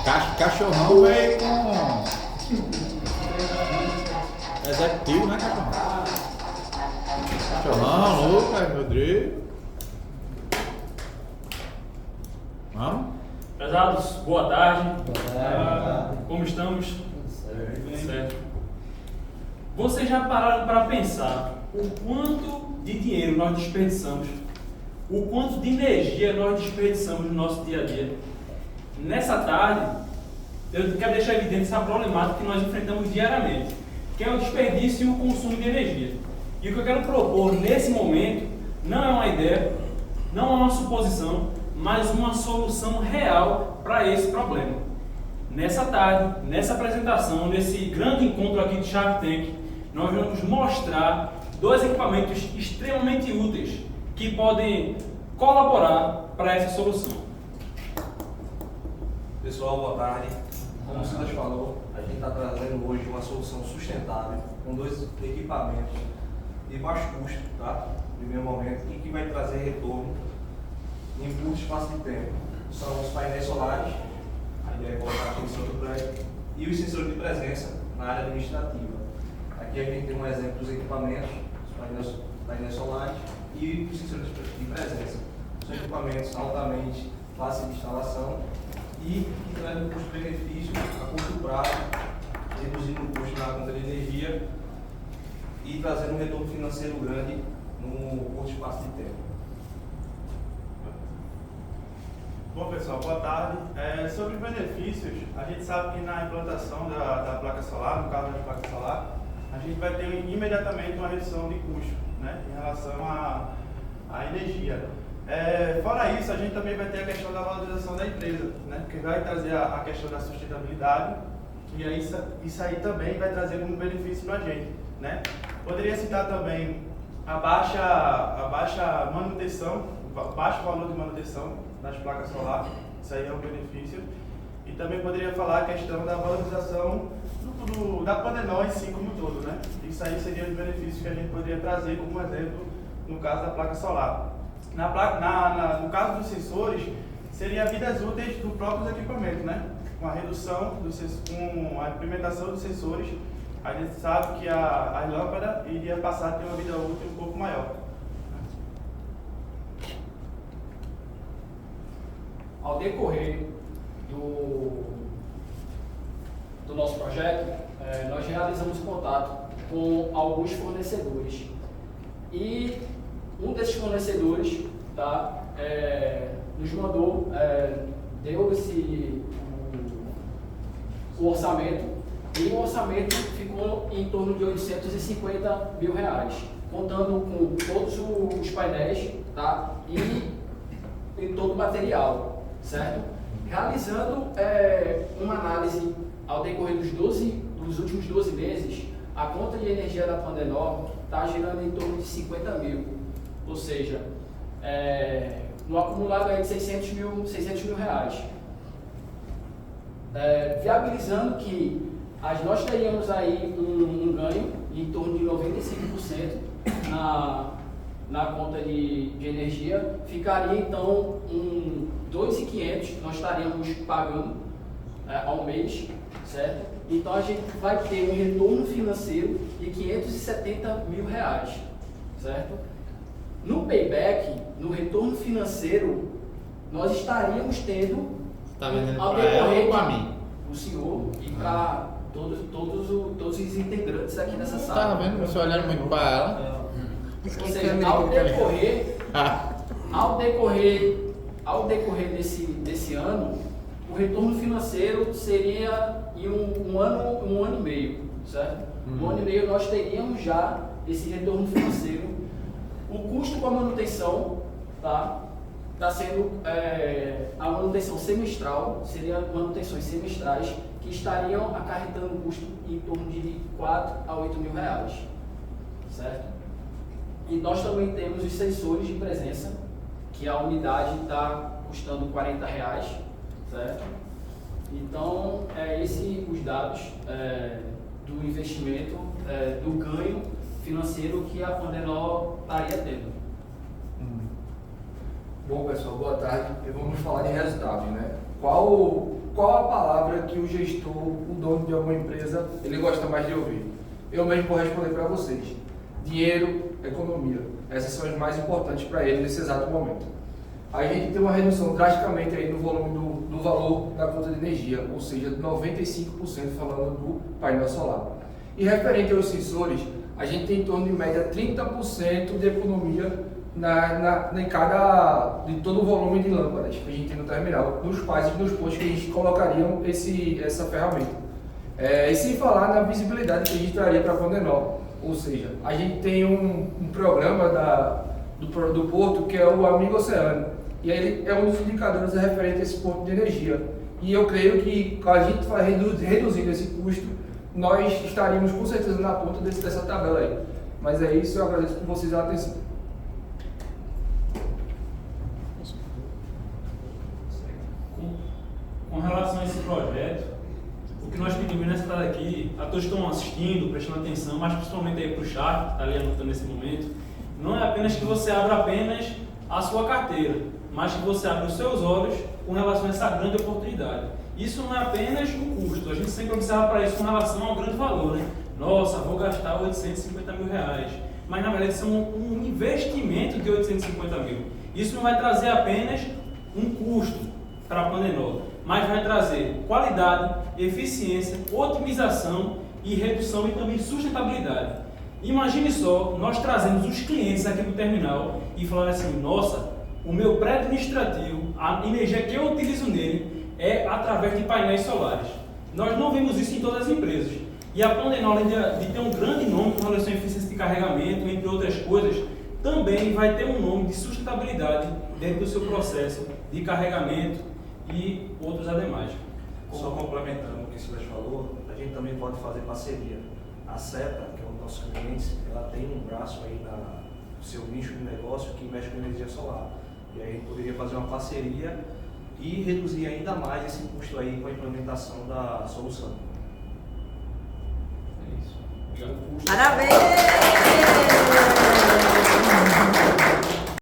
Cachorrão veio com executivo, né, cachorrão? Cachorrão, Lucas, Rodrigo. Vamos? Pesados, boa tarde. Como estamos? Certo. Vocês já pararam para pensar o quanto de dinheiro nós desperdiçamos, o quanto de energia nós desperdiçamos no nosso dia a dia? Nessa tarde, eu quero deixar evidente essa problemática que nós enfrentamos diariamente, que é o desperdício e o consumo de energia. E o que eu quero propor nesse momento não é uma ideia, não é uma suposição, mas uma solução real para esse problema. Nessa tarde, nessa apresentação, nesse grande encontro aqui de Shark Tank, nós vamos mostrar dois equipamentos extremamente úteis que podem colaborar para essa solução. Pessoal, boa tarde. Como o Silas falou, a gente está trazendo hoje uma solução sustentável com dois equipamentos de baixo custo, tá? No primeiro momento, e que vai trazer retorno em curto espaço de tempo. São os painéis solares, a ideia é colocar aqui em cima do prédio, e os sensores de presença na área administrativa. Aqui a gente tem um exemplo dos equipamentos, os painéis solares e os sensores de presença. São equipamentos altamente fáceis de instalação e que trazem um custo-benefício a curto prazo, reduzindo o custo na conta de energia e trazendo um retorno financeiro grande no curto espaço de tempo. Bom pessoal, boa tarde. Sobre benefícios, a gente sabe que na implantação da placa solar, no caso da placa solar, a gente vai ter imediatamente uma redução de custo, né, em relação à energia. Fora isso, a gente também vai ter a questão da valorização da empresa, né, que vai trazer a questão da sustentabilidade, e aí isso aí também vai trazer um benefício para a gente, né. Poderia citar também a baixa manutenção, baixo valor de manutenção das placas solares, isso aí é um benefício. E também poderia falar a questão da valorização da Panenol em si como um todo, né? Isso aí seria os benefícios que a gente poderia trazer como exemplo no caso da placa solar. No caso dos sensores, seria vidas úteis dos próprios equipamentos, né? Com a redução, com a implementação dos sensores, a gente sabe que a lâmpada iria passar a ter uma vida útil um pouco maior. Ao decorrer do nosso projeto, nós realizamos contato com alguns fornecedores e um desses fornecedores, tá, nos mandou, deu o orçamento, e o orçamento ficou em torno de R$850 mil, contando com todos os painéis, tá, e todo o material. Certo? Realizando uma análise ao decorrer dos últimos 12 meses, a conta de energia da Panenol está girando em torno de 50 mil, ou seja, no acumulado aí de 600 mil reais. Viabilizando que nós teríamos aí um ganho em torno de 95% na conta de energia, ficaria então em 2.500 nós estaríamos pagando ao mês, certo? Então a gente vai ter um retorno financeiro de R$570 mil, certo? No payback, no retorno financeiro, nós estaríamos tendo Tá vendendo ao para ela decorrer ou para mim? o senhor e para todos os integrantes aqui nessa sala. Tá vendo você olhando muito para ela? Ou seja, ao decorrer desse ano, o retorno financeiro seria em um ano e meio, certo? Um ano e meio nós teríamos já esse retorno financeiro. O custo com a manutenção, tá sendo a manutenção semestral, seria manutenções semestrais que estariam acarretando um custo em torno de 4 a 8 mil reais, certo? E nós também temos os sensores de presença, que a unidade está custando R$40, certo? Então, os dados do investimento, do ganho financeiro que a Panenol estaria tendo. Bom, pessoal, boa tarde. Vamos falar de resultados, né? Qual a palavra que o gestor, o dono de alguma empresa, ele gosta mais de ouvir? Eu mesmo vou responder para vocês. Dinheiro, economia. Essas são as mais importantes para ele nesse exato momento. A gente tem uma redução drasticamente aí no volume do valor da conta de energia, ou seja, 95% falando do painel solar. E referente aos sensores, a gente tem em torno de média 30% de economia de todo o volume de lâmpadas que a gente tem no terminal, nos postos que a gente colocaria essa ferramenta. E sem falar na visibilidade que a gente traria para Pandenol. Ou seja, a gente tem um programa do porto que é o Amigo Oceano. E ele é um dos indicadores referente a esse ponto de energia. E eu creio que a gente vai reduzindo esse custo, nós estaríamos com certeza na ponta dessa tabela aí. Mas é isso, eu agradeço por vocês a atenção. Com relação a esse projeto, o que nós pedimos nessa tarde aqui, a todos que estão assistindo, prestando atenção, mas principalmente aí para o chat, que está ali anotando nesse momento, não é apenas que você abra apenas a sua carteira, mas que você abra os seus olhos com relação a essa grande oportunidade. Isso não é apenas o custo, a gente sempre observa para isso com relação ao grande valor, né? Nossa, vou gastar 850 mil reais. Mas na verdade isso é um investimento de 850 mil. Isso não vai trazer apenas um custo para a Pandenol, mas vai trazer qualidade, eficiência, otimização e redução e também sustentabilidade. Imagine só, nós trazemos os clientes aqui para o terminal e falando assim, nossa, o meu prédio administrativo, a energia que eu utilizo nele é através de painéis solares. Nós não vemos isso em todas as empresas. E a Pandenol, além de ter um grande nome com relação à eficiência de carregamento, entre outras coisas, também vai ter um nome de sustentabilidade dentro do seu processo de carregamento e outros ademais. Só complementando o que o Silas falou, a gente também pode fazer parceria. A CETA, que é um dos nossos clientes, ela tem um braço aí no seu nicho de negócio que mexe com energia solar. E aí a gente poderia fazer uma parceria e reduzir ainda mais esse custo aí com a implementação da solução. É isso. Obrigado. Parabéns!